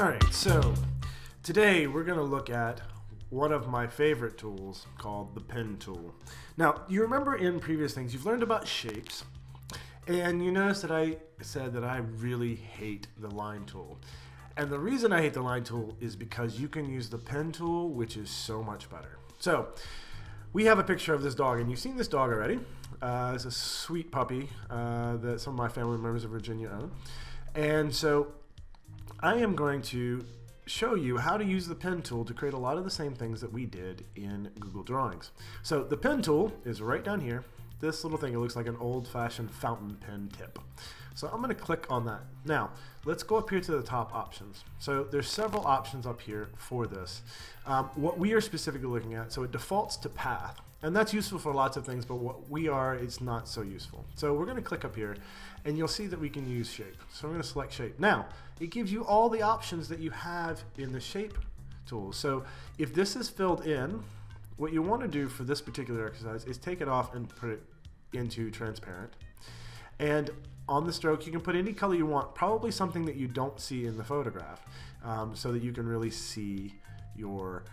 Alright, so today we're going to look at one of my favorite tools called the pen tool. Now, you remember in previous things you've learned about shapes, and you notice that I said that I really hate the line tool. And the reason I hate the line tool is because you can use the pen tool, which is so much better. So, we have a picture of this dog, and you've seen this dog already. It's a sweet puppy that some of my family members of Virginia own. And so, I am going to show you how to use the pen tool to create a lot of the same things that we did in Google Drawings. So the pen tool is right down here. This little thing, it looks like an old-fashioned fountain pen tip. So I'm going to click on that. Now, let's go up here to the top options. So there's several options up here for this. What we are specifically looking at, so it defaults to path. And that's useful for lots of things, but what we are, it's not so useful. So we're going to click up here, and you'll see that we can use shape. So I'm going to select shape. Now, it gives you all the options that you have in the shape tool. So if this is filled in, what you want to do for this particular exercise is take it off and put it into transparent. And on the stroke, you can put any color you want, probably something that you don't see in the photograph, so that you can really see your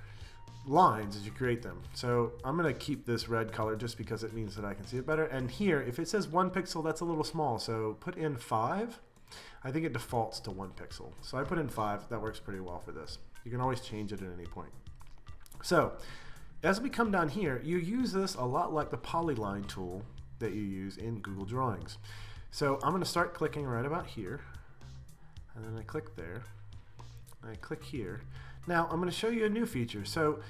lines as you create them. So I'm going to keep this red color just because it means that I can see it better. And here, if it says 1 pixel, that's a little small. So put in 5. I think it defaults to 1 pixel. So I put in 5. That works pretty well for this. You can always change it at any point. So as we come down here, you use this a lot like the polyline tool that you use in Google Drawings. So I'm going to start clicking right about here. And then I click there. I click here. Now I'm going to show you a new feature. So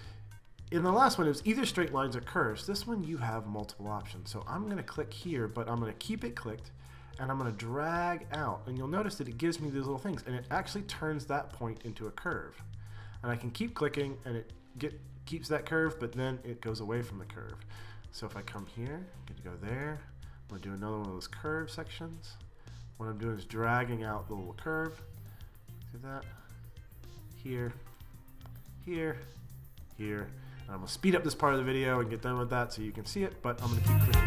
in the last one it was either straight lines or curves. This one you have multiple options. So I'm going to click here, but I'm going to keep it clicked and I'm going to drag out, and you'll notice that it gives me these little things, and it actually turns that point into a curve. And I can keep clicking and it keeps that curve, but then it goes away from the curve. So if I come here, get to go there, I'm going to do another one of those curve sections. What I'm doing is dragging out the little curve. See that? Here, here, here. And I'm going to speed up this part of the video and get done with that so you can see it, but I'm going to keep clicking.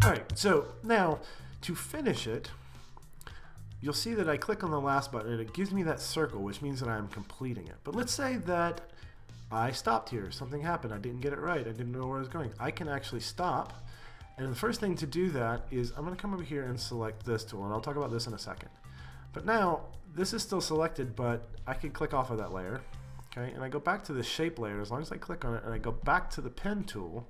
Alright, so now to finish it, you'll see that I click on the last button and it gives me that circle, which means that I'm completing it. But let's say that I stopped here, something happened, I didn't get it right, I didn't know where I was going. I can actually stop, and the first thing to do that is I'm going to come over here and select this tool, and I'll talk about this in a second. But now, this is still selected, but I can click off of that layer, okay, and I go back to the shape layer. As long as I click on it and I go back to the pen tool,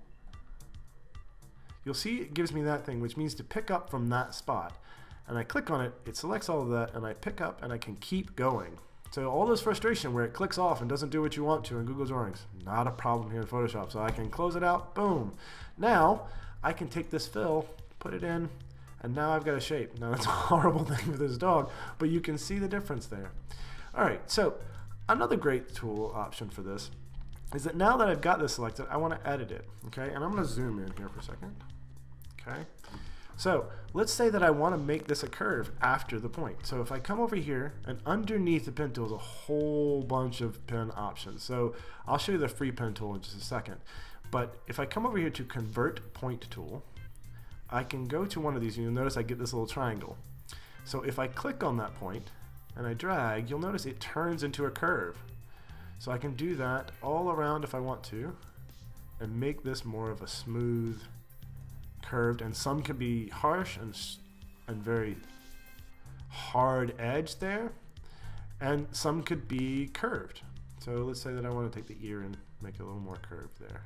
you'll see it gives me that thing, which means to pick up from that spot. And I click on it, it selects all of that, and I pick up and I can keep going. So all this frustration where it clicks off and doesn't do what you want to in Google Drawings, not a problem here in Photoshop. So I can close it out, boom. Now I can take this fill, put it in, and now I've got a shape. Now that's a horrible thing for this dog, but you can see the difference there. Alright, so another great tool option for this is that now that I've got this selected, I want to edit it. Okay, and I'm going to zoom in here for a second. Okay. So let's say that I want to make this a curve after the point. So if I come over here, and underneath the pen tool is a whole bunch of pen options. So I'll show you the free pen tool in just a second. But if I come over here to convert point tool, I can go to one of these, and you'll notice I get this little triangle. So if I click on that point and I drag, you'll notice it turns into a curve. So I can do that all around if I want to and make this more of a smooth curved, and some can be harsh and very hard edge there, and some could be curved. So let's say that I want to take the ear and make it a little more curved there,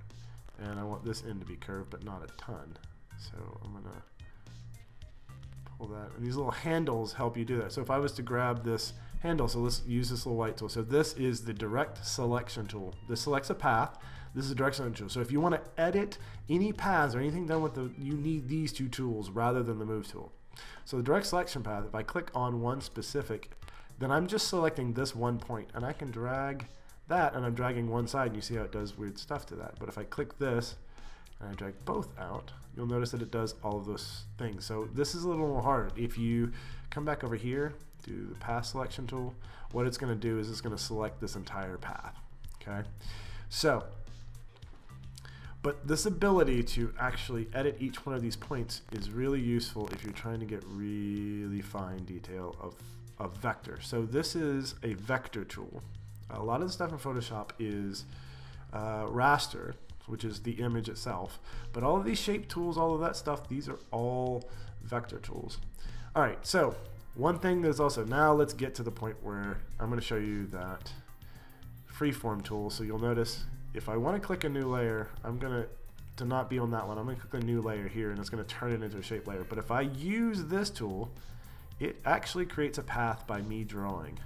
and I want this end to be curved but not a ton. So I'm gonna pull that, and these little handles help you do that. So if I was to grab this handle, so let's use this little white tool. So this is the direct selection tool. This selects a path. This is a directional tool. So if you want to edit any paths or anything done with you need these two tools rather than the move tool. So the direct selection path, if I click on one specific, then I'm just selecting this one point, and I can drag that, and I'm dragging one side, and you see how it does weird stuff to that. But if I click this and I drag both out, you'll notice that it does all of those things. So this is a little more hard. If you come back over here, do the path selection tool, what it's going to do is it's going to select this entire path. Okay, so, but this ability to actually edit each one of these points is really useful if you're trying to get really fine detail of vector. So this is a vector tool. A lot of the stuff in Photoshop is raster, which is the image itself. But all of these shape tools, all of that stuff, these are all vector tools. All right, so one thing that's also, now let's get to the point where I'm going to show you that freeform tool. So you'll notice if I want to click a new layer, I'm going to not be on that one, I'm going to click a new layer here, and it's going to turn it into a shape layer. But if I use this tool, it actually creates a path by me drawing.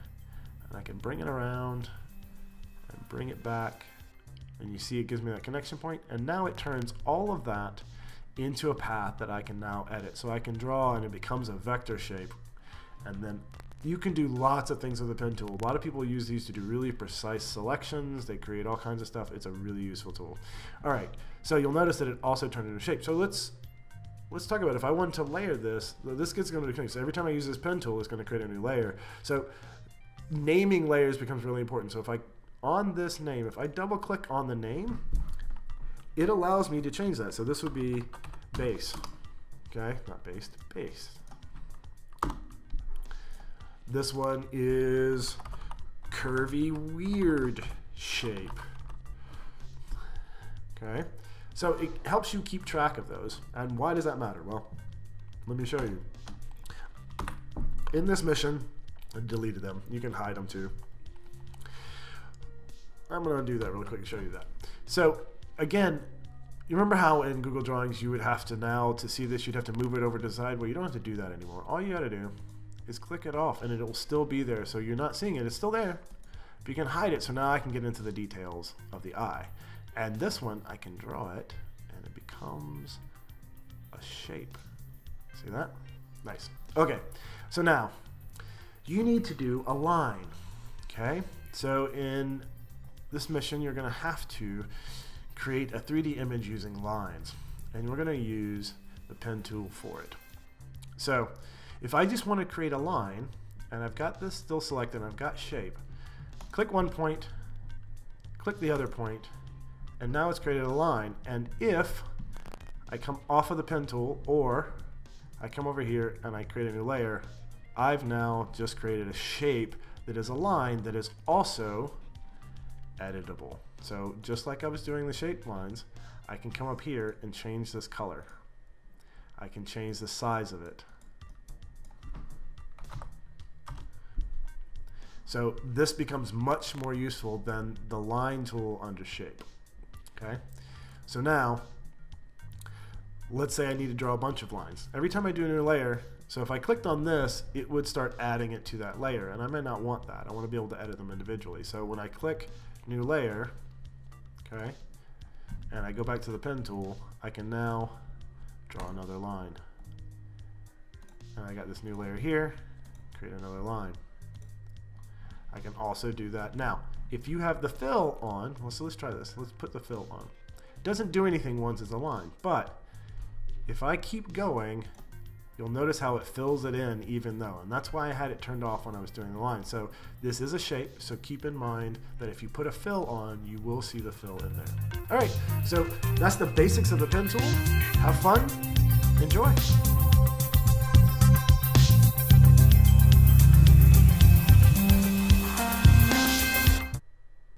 And I can bring it around and bring it back, and you see it gives me that connection point, and now it turns all of that into a path that I can now edit. So I can draw and it becomes a vector shape, and then you can do lots of things with the pen tool. A lot of people use these to do really precise selections. They create all kinds of stuff. It's a really useful tool. All right, so you'll notice that it also turned into shape. So let's talk about if I want to layer this. This gets going to be, so every time I use this pen tool, it's going to create a new layer. So naming layers becomes really important. So if I, on this name, if I double click on the name, it allows me to change that. So this would be base. Okay, not based, base. This one is curvy weird shape. Okay, so it helps you keep track of those. And why does that matter? Well, let me show you. In this mission, I deleted them. You can hide them too. I'm going to do that really quick and show you that. So again, you remember how in Google Drawings you would have to now, to see this, you'd have to move it over to the side? Well, you don't have to do that anymore. All you got to do is click it off and it will still be there. So you're not seeing it. It's still there. But you can hide it. So now I can get into the details of the eye. And this one, I can draw it and it becomes a shape. See that? Nice. Okay. So now you need to do a line. Okay. So in this mission, you're going to have to create a 3D image using lines. And we're going to use the pen tool for it. So if I just want to create a line, and I've got this still selected, and I've got shape, click one point, click the other point, and now it's created a line. And if I come off of the pen tool, or I come over here and I create a new layer, I've now just created a shape that is a line that is also editable. So just like I was doing the shape lines, I can come up here and change this color. I can change the size of it. So this becomes much more useful than the line tool under shape. Okay, so now let's say I need to draw a bunch of lines. Every time I do a new layer, so if I clicked on this, it would start adding it to that layer, and I may not want that. I want to be able to edit them individually. So when I click new layer, okay, and I go back to the pen tool, I can now draw another line. And I got this new layer here, create another line. I can also do that. Now, if you have the fill on, well, so let's try this. Let's put the fill on. It doesn't do anything once it's a line, but if I keep going, you'll notice how it fills it in even though, and that's why I had it turned off when I was doing the line. So this is a shape, so keep in mind that if you put a fill on, you will see the fill in there. All right, so that's the basics of the pen tool. Have fun, enjoy.